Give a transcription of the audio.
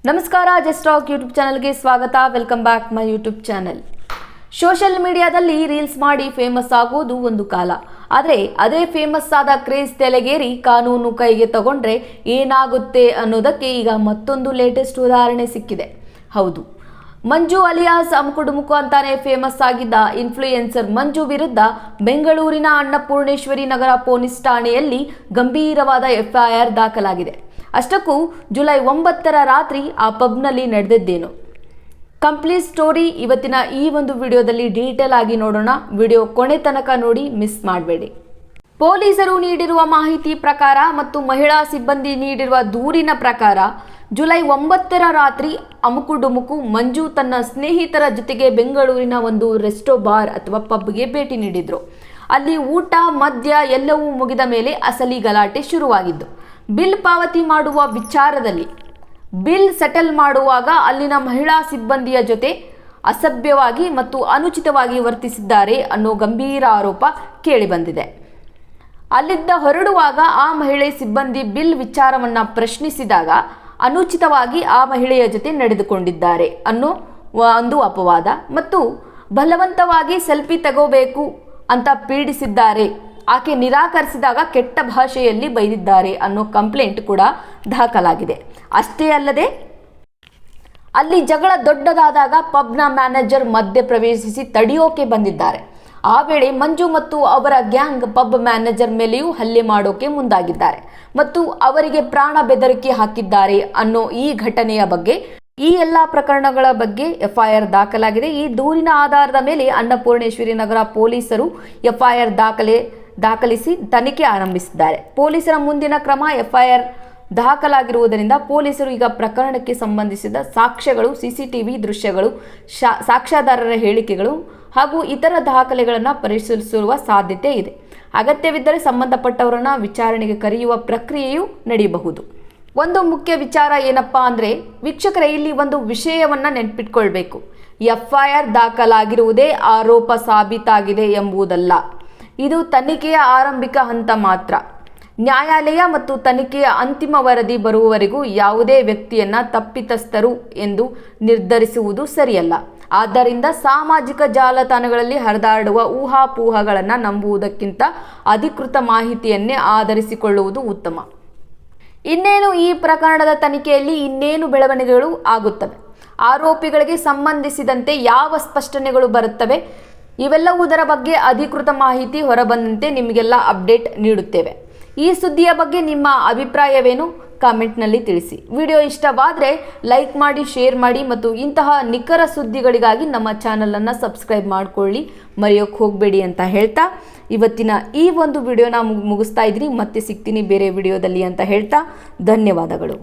ನಮಸ್ಕಾರ just talk YouTube ಚಾನಲ್ಗೆ ಸ್ವಾಗತ. Welcome back my YouTube channel. Social ಮೀಡಿಯಾದಲ್ಲಿ ರೀಲ್ಸ್ ಮಾಡಿ ಫೇಮಸ್ ಆಗೋದು ಒಂದು ಕಾಲ. ಆದರೆ ಅದೇ ಫೇಮಸ್ ಆದ ಕ್ರೇಜ್ ತಲೆಗೇರಿ ಕಾನೂನು ಕೈಗೆ ತಗೊಂಡ್ರೆ ಏನಾಗುತ್ತೆ ಅನ್ನೋದಕ್ಕೆ ಈಗ ಮತ್ತೊಂದು ಲೇಟೆಸ್ಟ್ ಉದಾಹರಣೆ ಸಿಕ್ಕಿದೆ. ಹೌದು, ಮಂಜು ಅಲಿಯಾಸ್ ಅಮುಕುಡುಮುಕು ಅಂತಾನೆ ಫೇಮಸ್ ಆಗಿದ್ದ ಇನ್ಫ್ಲೂಯೆನ್ಸರ್ ಮಂಜು ವಿರುದ್ಧ ಬೆಂಗಳೂರಿನ ಅನ್ನಪೂರ್ಣೇಶ್ವರಿ ನಗರ ಪೊಲೀಸ್ ಠಾಣೆಯಲ್ಲಿ ಗಂಭೀರವಾದ FIR ದಾಖಲಾಗಿದೆ. ಅಷ್ಟಕ್ಕೂ ಜುಲೈ 9ರ ರಾತ್ರಿ ಆ ಪಬ್ನಲ್ಲಿ ನಡೆದಿದ್ದೇನು? ಕಂಪ್ಲೀಟ್ ಸ್ಟೋರಿ ಇವತ್ತಿನ ಈ ಒಂದು ವಿಡಿಯೋದಲ್ಲಿ ಡೀಟೇಲ್ ಆಗಿ ನೋಡೋಣ. ವಿಡಿಯೋ ಕೊನೆ ತನಕ ನೋಡಿ, ಮಿಸ್ ಮಾಡಬೇಡಿ. ಪೊಲೀಸರು ನೀಡಿರುವ ಮಾಹಿತಿ ಪ್ರಕಾರ ಮತ್ತು ಮಹಿಳಾ ಸಿಬ್ಬಂದಿ ನೀಡಿರುವ ದೂರಿನ ಪ್ರಕಾರ ಜುಲೈ 9ರ ರಾತ್ರಿ ಅಮುಕುಡುಮುಕು ಮಂಜು ತನ್ನ ಸ್ನೇಹಿತರ ಜೊತೆಗೆ ಬೆಂಗಳೂರಿನ ಒಂದು ರೆಸ್ಟೋ ಬಾರ್ ಅಥವಾ ಪಬ್ಗೆ ಭೇಟಿ ನೀಡಿದ್ರು. ಅಲ್ಲಿ ಊಟ ಮದ್ಯ ಎಲ್ಲವೂ ಮುಗಿದ ಮೇಲೆ ಅಸಲಿ ಗಲಾಟೆ ಶುರುವಾಗಿದ್ದು. ಬಿಲ್ ಪಾವತಿ ಮಾಡುವ ವಿಚಾರದಲ್ಲಿ ಬಿಲ್ ಸೆಟಲ್ ಮಾಡುವಾಗ ಅಲ್ಲಿನ ಮಹಿಳಾ ಸಿಬ್ಬಂದಿಯ ಜೊತೆ ಅಸಭ್ಯವಾಗಿ ಮತ್ತು ಅನುಚಿತವಾಗಿ ವರ್ತಿಸಿದ್ದಾರೆ ಅನ್ನೋ ಗಂಭೀರ ಆರೋಪ ಕೇಳಿಬಂದಿದೆ. ಅಲ್ಲಿದ್ದ ಹೊರಡುವಾಗ ಆ ಮಹಿಳೆ ಸಿಬ್ಬಂದಿ ಬಿಲ್ ವಿಚಾರವನ್ನು ಪ್ರಶ್ನಿಸಿದಾಗ ಅನುಚಿತವಾಗಿ ಆ ಮಹಿಳೆಯ ಜೊತೆ ನಡೆದುಕೊಂಡಿದ್ದಾರೆ ಅನ್ನೋ ಒಂದು ಅಪವಾದ ಮತ್ತು ಬಲವಂತವಾಗಿ ಸೆಲ್ಫಿ ತಗೋಬೇಕು ಅಂತ ಪೀಡಿಸಿದ್ದಾರೆ, ಆಕೆ ನಿರಾಕರಿಸಿದಾಗ ಕೆಟ್ಟ ಭಾಷೆಯಲ್ಲಿ ಬೈದಿದ್ದಾರೆ ಅನ್ನೋ ಕಂಪ್ಲೇಂಟ್ ಕೂಡ ದಾಖಲಾಗಿದೆ. ಅಷ್ಟೇ ಅಲ್ಲದೆ ಅಲ್ಲಿ ಜಗಳ ದೊಡ್ಡದಾದಾಗ ಪಬ್ನ ಮ್ಯಾನೇಜರ್ ಮಧ್ಯೆ ಪ್ರವೇಶಿಸಿ ತಡೆಯೋಕೆ ಬಂದಿದ್ದಾರೆ. ಆ ವೇಳೆ ಮಂಜು ಮತ್ತು ಅವರ ಗ್ಯಾಂಗ್ ಪಬ್ ಮ್ಯಾನೇಜರ್ ಮೇಲೆಯೂ ಹಲ್ಲೆ ಮಾಡೋಕೆ ಮುಂದಾಗಿದ್ದಾರೆ ಮತ್ತು ಅವರಿಗೆ ಪ್ರಾಣ ಬೆದರಿಕೆ ಹಾಕಿದ್ದಾರೆ ಅನ್ನೋ ಈ ಘಟನೆಯ ಬಗ್ಗೆ, ಈ ಎಲ್ಲ ಪ್ರಕರಣಗಳ ಬಗ್ಗೆ FIR ದಾಖಲಾಗಿದೆ. ಈ ದೂರಿನ ಆಧಾರದ ಮೇಲೆ ಅನ್ನಪೂರ್ಣೇಶ್ವರಿ ನಗರ ಪೊಲೀಸರು FIR ದಾಖಲಿಸಿ ತನಿಖೆ ಆರಂಭಿಸಿದ್ದಾರೆ. ಪೊಲೀಸರ ಮುಂದಿನ ಕ್ರಮ FIR ದಾಖಲಾಗಿರುವುದರಿಂದ ಪೊಲೀಸರು ಈಗ ಪ್ರಕರಣಕ್ಕೆ ಸಂಬಂಧಿಸಿದ ಸಾಕ್ಷ್ಯಗಳು, CCTV ದೃಶ್ಯಗಳು, ಸಾಕ್ಷ್ಯಾಧಾರರ ಹೇಳಿಕೆಗಳು ಹಾಗೂ ಇತರ ದಾಖಲೆಗಳನ್ನು ಪರಿಶೀಲಿಸುವ ಸಾಧ್ಯತೆ ಇದೆ. ಅಗತ್ಯವಿದ್ದರೆ ಸಂಬಂಧಪಟ್ಟವರನ್ನು ವಿಚಾರಣೆಗೆ ಕರೆಯುವ ಪ್ರಕ್ರಿಯೆಯೂ ನಡೆಯಬಹುದು. ಒಂದು ಮುಖ್ಯ ವಿಚಾರ ಏನಪ್ಪಾ ಅಂದರೆ ವೀಕ್ಷಕರೇ, ಇಲ್ಲಿ ಒಂದು ವಿಷಯವನ್ನು ನೆನಪಿಟ್ಕೊಳ್ಬೇಕು. FIR ದಾಖಲಾಗಿರುವುದೇ ಆರೋಪ ಸಾಬೀತಾಗಿದೆ ಎಂಬುದಲ್ಲ. ಇದು ತನಿಖೆಯ ಆರಂಭಿಕ ಹಂತ ಮಾತ್ರ. ನ್ಯಾಯಾಲಯ ಮತ್ತು ತನಿಖೆಯ ಅಂತಿಮ ವರದಿ ಬರುವವರೆಗೂ ಯಾವುದೇ ವ್ಯಕ್ತಿಯನ್ನ ತಪ್ಪಿತಸ್ಥರು ಎಂದು ನಿರ್ಧರಿಸುವುದು ಸರಿಯಲ್ಲ. ಆದ್ದರಿಂದ ಸಾಮಾಜಿಕ ಜಾಲತಾಣಗಳಲ್ಲಿ ಹರಿದಾಡುವ ಊಹಾಪೋಹಗಳನ್ನು ನಂಬುವುದಕ್ಕಿಂತ ಅಧಿಕೃತ ಮಾಹಿತಿಯನ್ನೇ ಆಧರಿಸಿಕೊಳ್ಳುವುದು ಉತ್ತಮ. ಇನ್ನೇನು ಈ ಪ್ರಕರಣದ ತನಿಖೆಯಲ್ಲಿ ಇನ್ನೇನು ಬೆಳವಣಿಗೆಗಳು ಆಗುತ್ತವೆ, ಆರೋಪಿಗಳಿಗೆ ಸಂಬಂಧಿಸಿದಂತೆ ಯಾವ ಸ್ಪಷ್ಟನೆಗಳು ಬರುತ್ತವೆ, ಇವೆಲ್ಲವುದರ ಬಗ್ಗೆ ಅಧಿಕೃತ ಮಾಹಿತಿ ಹೊರಬಂದಂತೆ ನಿಮಗೆಲ್ಲ ಅಪ್ಡೇಟ್ ನೀಡುತ್ತೇವೆ. ಈ ಸುದ್ದಿಯ ಬಗ್ಗೆ ನಿಮ್ಮ ಅಭಿಪ್ರಾಯವೇನು? ಕಾಮೆಂಟ್ನಲ್ಲಿ ತಿಳಿಸಿ. ವಿಡಿಯೋ ಇಷ್ಟವಾದರೆ ಲೈಕ್ ಮಾಡಿ, ಶೇರ್ ಮಾಡಿ ಮತ್ತು ಇಂತಹ ನಿಖರ ಸುದ್ದಿಗಳಿಗಾಗಿ ನಮ್ಮ ಚಾನಲನ್ನು ಸಬ್ಸ್ಕ್ರೈಬ್ ಮಾಡಿಕೊಳ್ಳಿ, ಮರೆಯೋಕ್ಕೆ ಹೋಗಬೇಡಿ ಅಂತ ಹೇಳ್ತಾ ಇವತ್ತಿನ ಈ ಒಂದು ವಿಡಿಯೋನ ಮುಗಿಸ್ತಾ ಇದ್ದೀನಿ. ಮತ್ತೆ ಸಿಗ್ತೀನಿ ಬೇರೆ ವಿಡಿಯೋದಲ್ಲಿ ಅಂತ ಹೇಳ್ತಾ ಧನ್ಯವಾದಗಳು.